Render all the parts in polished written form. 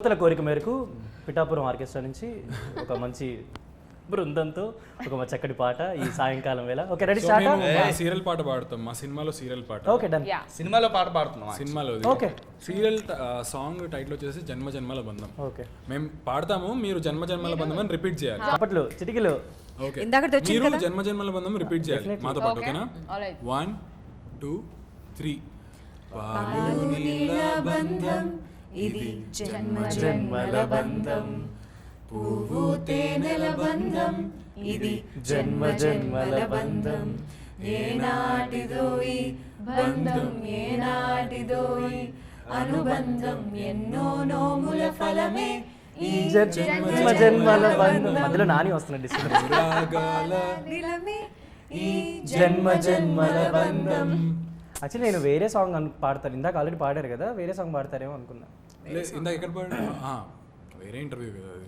శ్రోతల కోరిక మేరకు పిఠాపురం ఆర్కెస్ట్రా నుంచి ఒక మంచి బృందంతో ఒక చక్కటి పాట ఈ సాయంకాలం వేళ. Okay, ready start. సీరియల్ పాట పాడతాం మా సినిమాలో, సీరియల్ పాట. Okay, done. సినిమాలో పాట పాడుతున్నాం. సినిమాలో ఓకే. సీరియల్ సాంగ్ టైటిల్ వచ్చేసి జన్మ జన్మల బంధం. ఓకే, మేము పాడతాము, మీరు జన్మ జన్మల బంధం అని రిపీట్ చేయాలి. చప్పట్లు చిటికలు. ఓకే, మీరు జన్మ జన్మల బంధం రిపీట్ చేయాలి మాతో పాటు. ఓకేనా? 1 2 3. బంధం ఇది జన్మ జన్మల బంధం, పువ్వు తేనెల బంధం ఇది జన్మ జన్మల బంధం, ఏనాటిదో ఈ బంధం ఏనాటిదోయి అనుబంధం, ఎన్నో నోముల ఫలమే ఈ జన్మ జన్మల బంధం. మధ్యలో నాని వస్తున్నాడు. నిలమే ఈ జన్మ జన్మల బంధం. యాక్చువల్లీ నేను వేరే సాంగ్ పాడతాను. ఇందాక ఆల్రెడీ పాడారు కదా, వేరే సాంగ్ పాడతారేమో అనుకున్నా. ఇందాక ఎక్కడ పాడా? వేరే ఇంటర్వ్యూ కదా అది.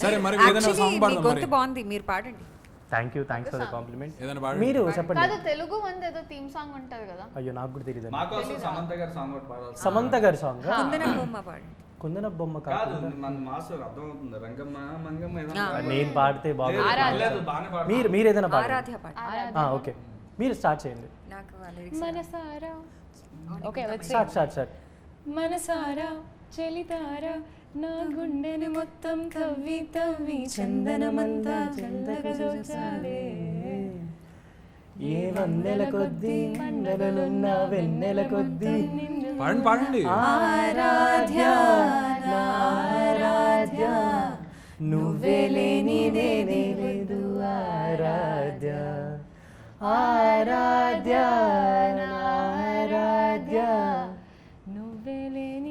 సరే, మరి ఏదైనా సాంగ్ పాడదాం. మరి బాగుంది, మీరు పాడండి. Thanks for the complement. ఏదైనా పాడండి. మీరు చెప్పండి. కాదు, తెలుగు వంద ఏదో థీమ్ సాంగ్ ఉంటది కదా. అయ్యో, నాకు కూడా తెలియదు. మాకోసం సమంత గారి సాంగ్ ఒకటి పాడాలి. సమంత గారి సాంగ్. కుందన బొమ్మ పాడండి. కుందన బొమ్మ కాదు, కాదు, మన మాస్టర్ అర్థమవుతుంది. రంగమ్మ మంగమ్మ ఏదో నేను పాడితే బాగుంది. లేదు, బాగానే పాడు. మీరు ఏదైనా పాడండి. ఆరాధ్య పాట. ఓకే, మీరు స్టార్ట్ చేయండి. నాకు ఆ lyrics మనసారా. Okay, start. మనసారా చెలితారా నా గుండెని మొత్తం తవ్వి తవ్వి చందనమంతా చల్లగా దోచావే. ఏ వందల కొద్దీ మండలున్న వెన్నెల కొద్దీ పాడండి. ఆరాధ్య నా ఆరాధ్య, నువ్వే లేనిదేనే లేదు ఆరాధ్య. ఆరాధ్య నా ఆరాధ్య.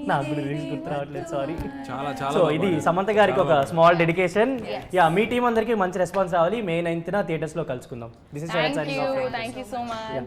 నాకు కూడా లిరిక్స్ గుర్తు రావట్లేదు, సారీ. చాలా సో ఇది సమంత గారికి ఒక స్మాల్ డెడికేషన్. యా, మీ టీం అందరికి మంచి రెస్పాన్స్ రావాలి. May 9th థియేటర్స్ లో కలుసుకుందాం. This is thank you so much.